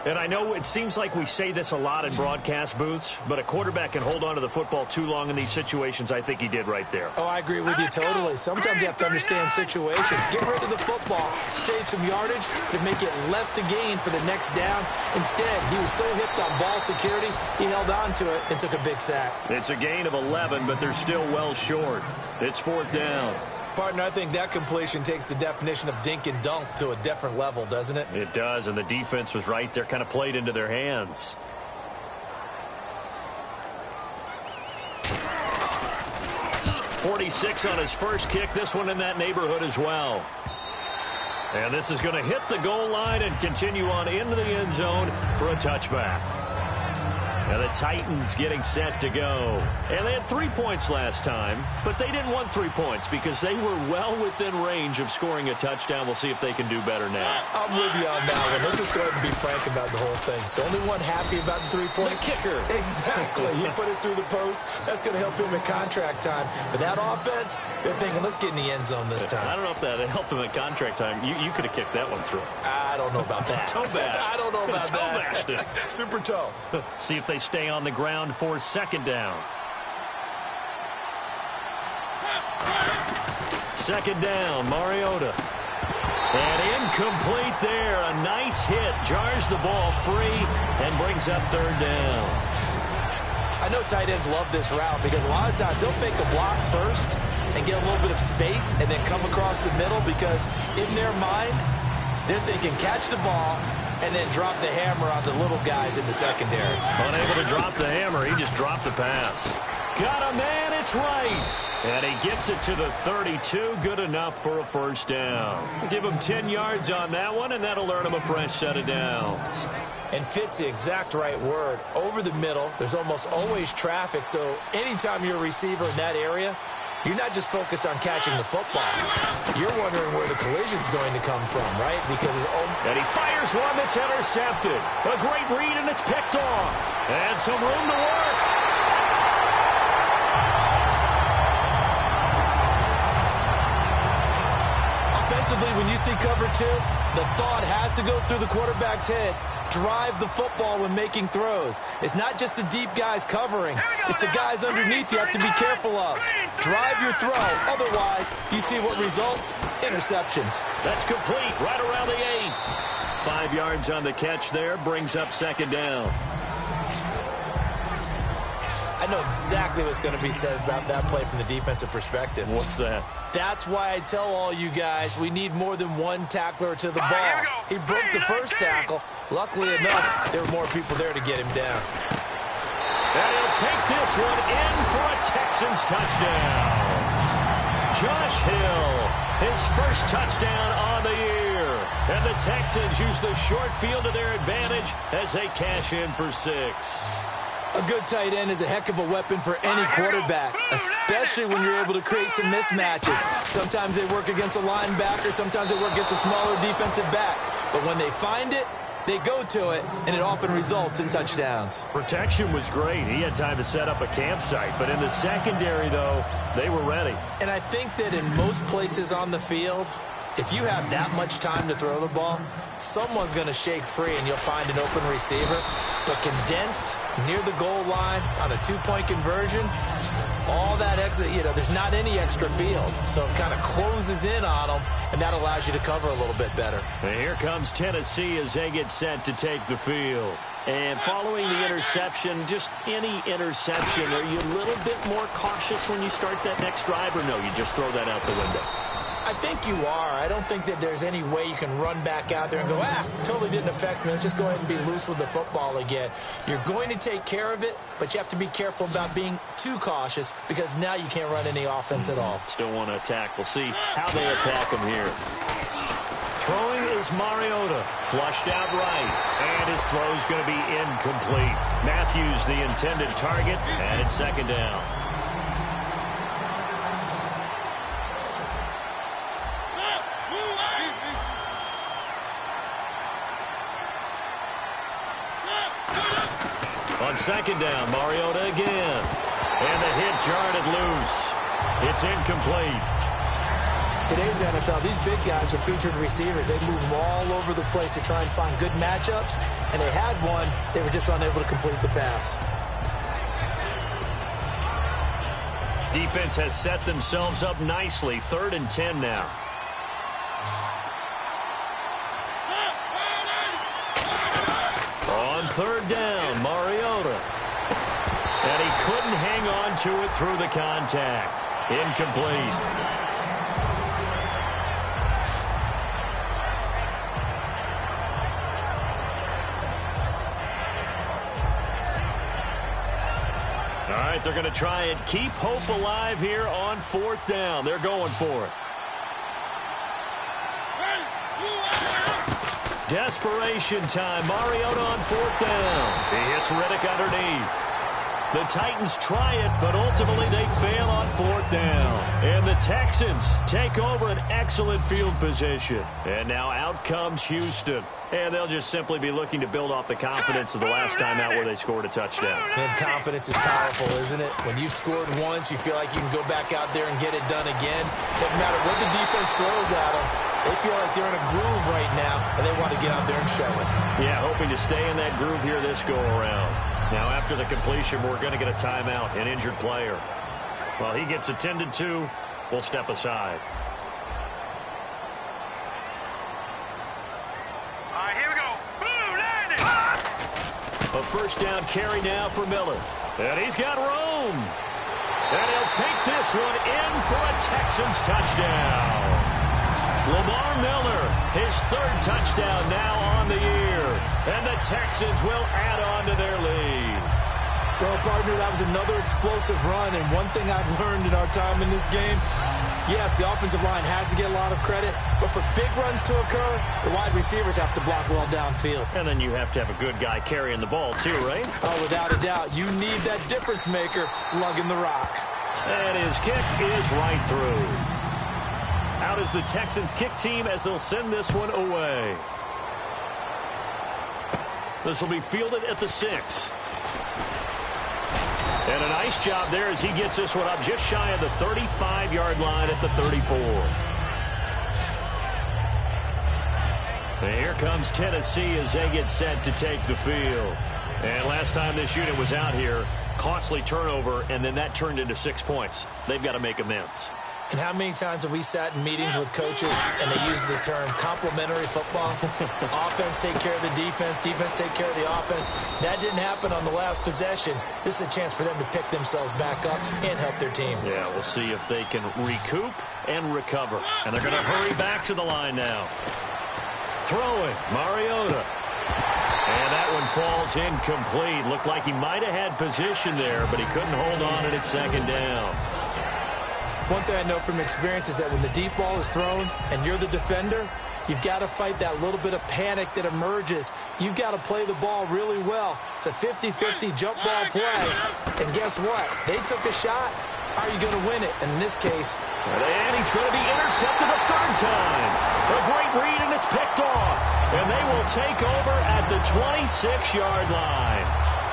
And I know it seems like we say this a lot in broadcast booths, but a quarterback can hold on to the football too long in these situations. I think he did right there. Oh, I agree with you totally. Sometimes you have to understand situations. Get rid of the football, save some yardage to make it less to gain for the next down. Instead, he was so hipped on ball security, he held on to it and took a big sack. It's a gain of 11, but they're still well short. It's 4th down. Partner, I think that completion takes the definition of dink and dunk to a different level, doesn't it? It does, and the defense was right there, kind of played into their hands. .46 on his first kick. This one in that neighborhood as well. And this is going to hit the goal line and continue on into the end zone for a touchback. And the Titans getting set to go. And they had 3 points last time, but they didn't want 3 points because they were well within range of scoring a touchdown. We'll see if they can do better now. I'm with you on that one. Let's just go ahead and be frank about the whole thing. The only one happy about the 3-point? The kicker. Exactly. He put it through the post. That's going to help him in contract time. But that offense, they're thinking, let's get in the end zone this time. I don't know if that helped him at contract time. You could have kicked that one through. I don't know about that. Toe bash. I don't know about toe that. Bashed it. Super toe. See if they stay on the ground for 2nd down. 2nd down, Mariota. And incomplete there. A nice hit. Jars the ball free and brings up 3rd down. I know tight ends love this route because a lot of times they'll fake a block first and get a little bit of space and then come across the middle because in their mind, they're thinking catch the ball and then drop the hammer on the little guys in the secondary. Unable to drop the hammer, he just dropped the pass. Got a man, it's right. And he gets it to the 32, good enough for a 1st down. Give him 10 yards on that one, and that'll earn him a fresh set of downs. And fit's the exact right word. Over the middle, there's almost always traffic, so anytime you're a receiver in that area, you're not just focused on catching the football. You're wondering where the collision's going to come from, right? Because and he fires one that's intercepted. A great read, and it's picked off. And some room to work. Offensively, when you see cover 2, the thought has to go through the quarterback's head. Drive the football when making throws. It's not just the deep guys covering. It's the guys underneath you have to be careful of. Drive your throw. Otherwise, you see what results? Interceptions. That's complete right around the 8. 5 yards on the catch there. Brings up 2nd down. I know exactly what's going to be said about that play from the defensive perspective. What's that? That's why I tell all you guys we need more than one tackler to the ball. He broke the first tackle. Luckily enough, there were more people there to get him down. And he'll take this one in for a Texans touchdown. Josh Hill, his first touchdown on the year. And the Texans use the short field to their advantage as they cash in for 6. A good tight end is a heck of a weapon for any quarterback, especially when you're able to create some mismatches. Sometimes they work against a linebacker, sometimes they work against a smaller defensive back. But when they find it, they go to it, and it often results in touchdowns. Protection was great. He had time to set up a campsite. But in the secondary, though, they were ready. And I think that in most places on the field, if you have that much time to throw the ball, someone's going to shake free and you'll find an open receiver. But condensed near the goal line on a 2-point conversion, all that extra, there's not any extra field. So it kind of closes in on them, and that allows you to cover a little bit better. And here comes Tennessee as they get set to take the field. And following the interception, just any interception, are you a little bit more cautious when you start that next drive, or no, you just throw that out the window? I think you are. I don't think that there's any way you can run back out there and go, totally didn't affect me. Let's just go ahead and be loose with the football again. You're going to take care of it, but you have to be careful about being too cautious because now you can't run any offense at all. Still want to attack. We'll see how they attack him here. Throwing is Mariota. Flushed out right. And his throw's going to be incomplete. Matthews the intended target, and it's 2nd down. On second down, Mariota again. And the hit jarred it loose. It's incomplete. Today's NFL, these big guys are featured receivers. They move them all over the place to try and find good matchups. And they had one. They were just unable to complete the pass. Defense has set themselves up nicely. 3rd and 10 now. On 3rd down, Mariota. And he couldn't hang on to it through the contact. Incomplete. All right, they're going to try and keep hope alive here on 4th down. They're going for it. Desperation time. Mariota on 4th down. He hits Riddick underneath. The Titans try it, but ultimately they fail on 4th down. And the Texans take over an excellent field position. And now out comes Houston. And they'll just simply be looking to build off the confidence of the last time out where they scored a touchdown. And confidence is powerful, isn't it? When you've scored once, you feel like you can go back out there and get it done again. Doesn't matter what the defense throws at them. They feel like they're in a groove right now, and they want to get out there and show it. Yeah, hoping to stay in that groove here this go-around. Now, after the completion, we're going to get a timeout, an injured player. While he gets attended to, we'll step aside. All right, here we go. Blue landing. A 1st down carry now for Miller. And he's got room. And he'll take this one in for a Texans touchdown. Lamar Miller, his 3rd touchdown now on the year. And the Texans will add on to their lead. Well, partner, that was another explosive run. And one thing I've learned in our time in this game, yes, the offensive line has to get a lot of credit. But for big runs to occur, the wide receivers have to block well downfield. And then you have to have a good guy carrying the ball too, right? Oh, without a doubt. You need that difference maker lugging the rock. And his kick is right through. Out is the Texans kick team as they'll send this one away. This will be fielded at the 6. And a nice job there as he gets this one up just shy of the 35-yard line at the 34. And here comes Tennessee as they get set to take the field. And last time this unit was out here, costly turnover, and then that turned into 6 points. They've got to make amends. And how many times have we sat in meetings with coaches and they use the term complementary football? Offense take care of the defense, defense take care of the offense. That didn't happen on the last possession. This is a chance for them to pick themselves back up and help their team. Yeah, we'll see if they can recoup and recover. And they're going to hurry back to the line now. Throwing, Mariota. And that one falls incomplete. Looked like he might have had position there, but he couldn't hold on at 2nd down. One thing I know from experience is that when the deep ball is thrown and you're the defender, you've got to fight that little bit of panic that emerges. You've got to play the ball really well. It's a 50-50 jump ball play. And guess what? They took a shot. How are you going to win it? And in this case... And he's going to be intercepted a 3rd time. A great read, and it's picked off. And they will take over at the 26-yard line.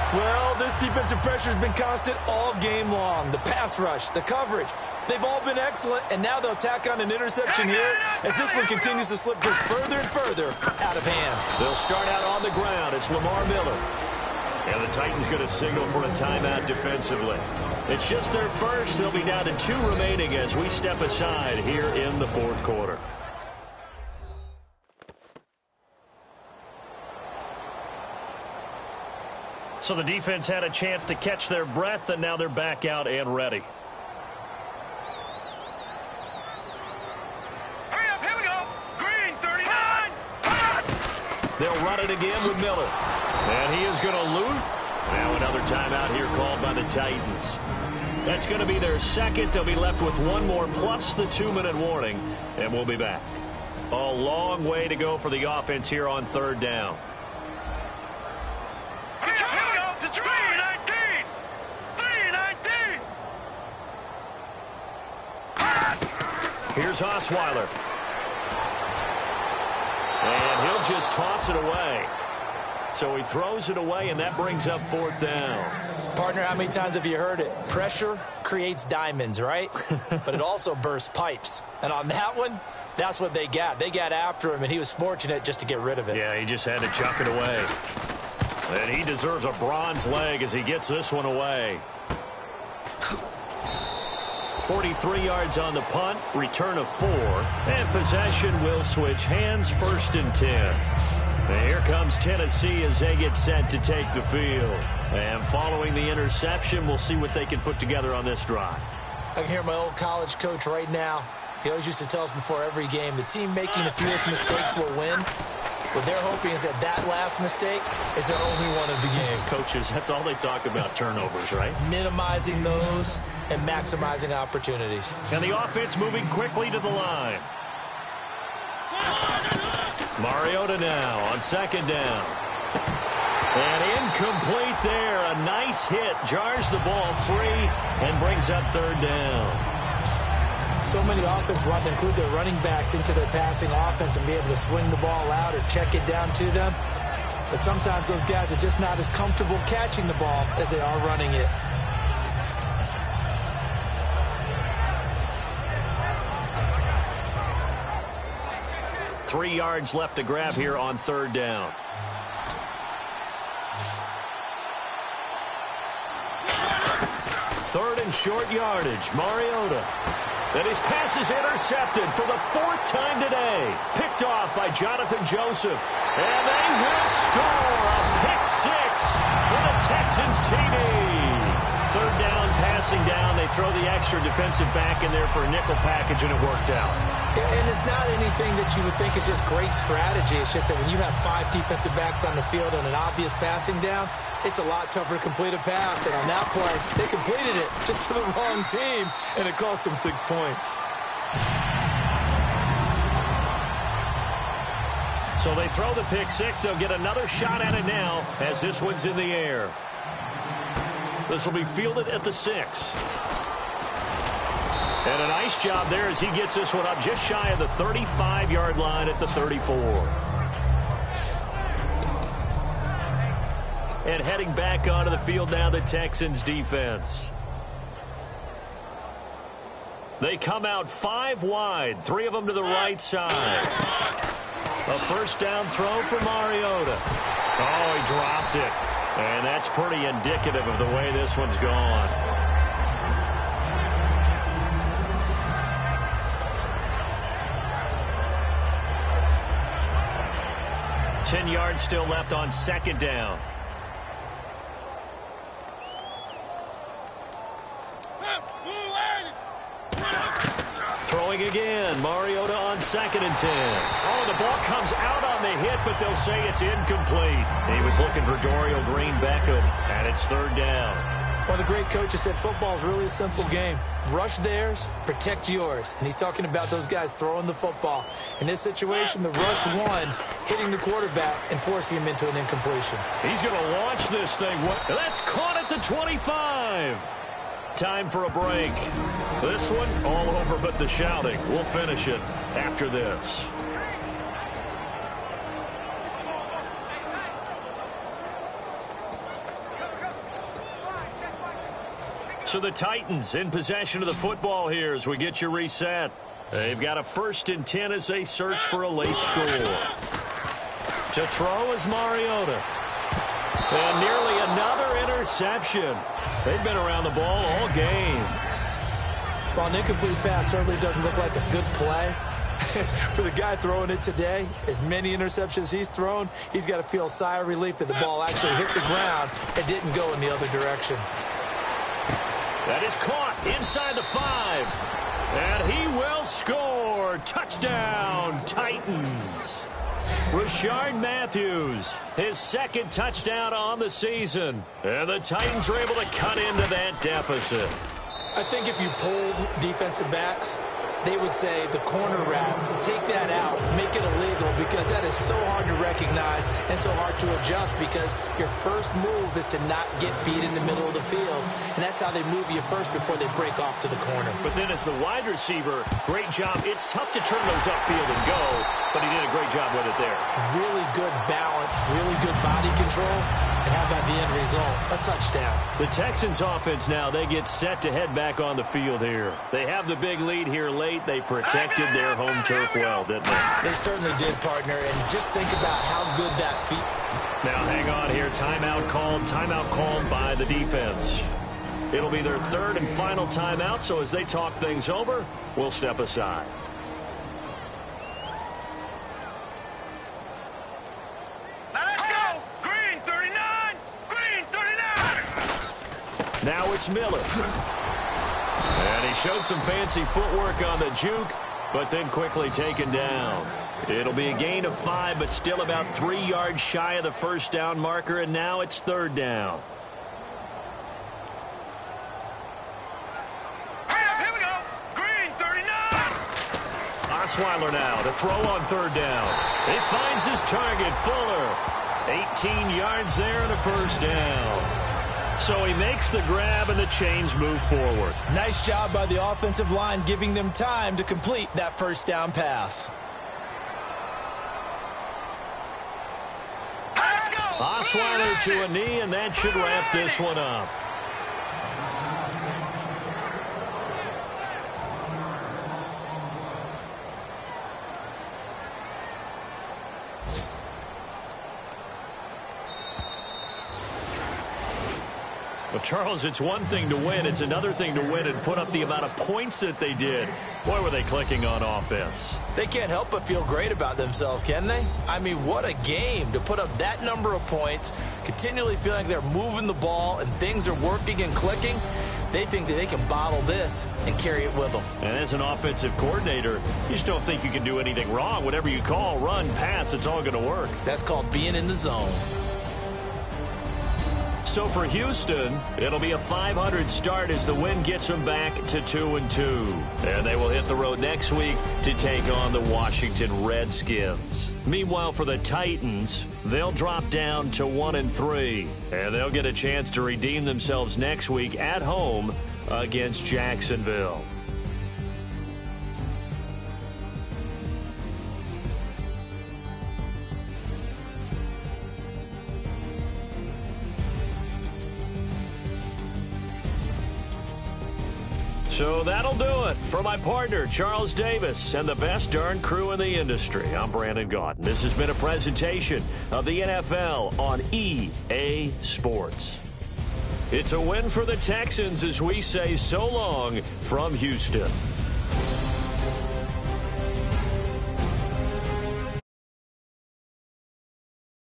Well, this defensive pressure has been constant all game long. The pass rush, the coverage, they've all been excellent, and now they'll tack on an interception here as this one continues to slip just further and further out of hand. They'll start out on the ground. It's Lamar Miller. And the Titans going to signal for a timeout defensively. It's just their first. They'll be down to 2 remaining as we step aside here in the 4th quarter. So the defense had a chance to catch their breath, and now they're back out and ready. Hurry up, here we go. Green, 39. They'll run it again with Miller. And he is going to loot. Now another timeout here called by the Titans. That's going to be their 2nd. They'll be left with 1 more plus the 2-minute warning, and we'll be back. A long way to go for the offense here on 3rd down. Here we go. To 319. 319. Here's Osweiler. And he'll just toss it away. So he throws it away, and that brings up 4th down. Partner, how many times have you heard it? Pressure creates diamonds, right? But it also bursts pipes. And on that one, that's what they got. They got after him, and he was fortunate just to get rid of it. Yeah, he just had to chuck it away. And he deserves a bronze leg as he gets this one away. 43 yards on the punt, return of 4, and possession will switch hands, 1st and 10. And here comes Tennessee as they get set to take the field. And following the interception, we'll see what they can put together on this drive. I can hear my old college coach right now. He always used to tell us before every game, the team making the fewest mistakes will win. What they're hoping is that last mistake is their only one of the game. Coaches, that's all they talk about, turnovers, right? Minimizing those and maximizing opportunities. And the offense moving quickly to the line. Mariota now on 2nd down. And incomplete there. A nice hit. Jars the ball free and brings up 3rd down. So many offenses want to include their running backs into their passing offense and be able to swing the ball out or check it down to them. But sometimes those guys are just not as comfortable catching the ball as they are running it. Three yards left to grab here on 3rd down. Third and short yardage. Mariota. And his pass is intercepted for the 4th time today. Picked off by Jonathan Joseph. And they will score a pick 6 for the Texans TD. 3rd down, passing down. They throw the extra defensive back in there for a nickel package, and it worked out. And it's not anything that you would think is just great strategy. It's just that when you have 5 defensive backs on the field on an obvious passing down, it's a lot tougher to complete a pass. And on that play, they completed it just to the wrong team, and it cost them 6 points. So they throw the pick 6. They'll get another shot at it now as this one's in the air. This will be fielded at the 6. And a nice job there as he gets this one up just shy of the 35-yard line at the 34. And heading back onto the field now, the Texans defense. They come out 5 wide, 3 of them to the right side. A 1st down throw for Mariota. Oh, he dropped it. And that's pretty indicative of the way this one's gone. Ten yards still left on 2nd down. Throwing again. Mariota on 2nd and 10. Oh, the ball comes out on the hit, but they'll say it's incomplete. He was looking for Dorial Green-Beckham, and it's 3rd down. One of the great coaches said football is really a simple game. Rush theirs, protect yours. And he's talking about those guys throwing the football. In this situation, the rush one, hitting the quarterback and forcing him into an incompletion. He's going to launch this thing. That's caught at the 25. Time for a break. This one all over but the shouting. We'll finish it after this. So the Titans in possession of the football here as we get you reset. They've got a 1st and 10 as they search for a late score. To throw is Mariota. And nearly another interception. They've been around the ball all game. Well, an incomplete pass certainly doesn't look like a good play. For the guy throwing it today, as many interceptions he's thrown, he's got to feel a sigh of relief that the ball actually hit the ground and didn't go in the other direction. That is caught inside the 5. And he will score. Touchdown, Titans. Rashard Matthews, his 2nd touchdown on the season. And the Titans are able to cut into that deficit. I think if you pulled defensive backs, they would say the corner wrap, take that out, make it illegal, because that is so hard to recognize and so hard to adjust, because your first move is to not get beat in the middle of the field, and that's how they move you first before they break off to the corner. But then as the wide receiver, great job. It's tough to turn those upfield and go, but he did a great job with it there. Really good balance, really good body control, and how about the end result? A touchdown. The Texans offense now, they get set to head back on the field here. They have the big lead here late. They protected their home turf well, didn't they? They certainly did, partner, and just think about how good that Now hang on here. Timeout called by the defense. It'll be their third and final timeout, so as they talk things over, we'll step aside. Let's go! Green 39! Green 39! Now it's Miller. And he showed some fancy footwork on the juke, but then quickly taken down. It'll be a gain of 5, but still about 3 yards shy of the first down marker, and now it's third down. Here we go! Green 39! Osweiler now to throw on third down. It finds his target, Fuller. 18 yards there and a first down. So he makes the grab and the chains move forward. Nice job by the offensive line, giving them time to complete that first down pass. Let's go! Osweiler to a knee, and that should wrap this one up. Well, Charles, it's one thing to win. It's another thing to win and put up the amount of points that they did. Boy, were they clicking on offense. They can't help but feel great about themselves, can they? I mean, what a game to put up that number of points, continually feeling like they're moving the ball and things are working and clicking. They think that they can bottle this and carry it with them. And as an offensive coordinator, you just don't think you can do anything wrong. Whatever you call, run, pass, it's all going to work. That's called being in the zone. So for Houston, it'll be a 500 start as the win gets them back to 2-2. And they will hit the road next week to take on the Washington Redskins. Meanwhile, for the Titans, they'll drop down to 1-3. And they'll get a chance to redeem themselves next week at home against Jacksonville. So that'll do it for my partner, Charles Davis, and the best darn crew in the industry. I'm Brandon Gaudin. This has been a presentation of the NFL on EA Sports. It's a win for the Texans as we say so long from Houston.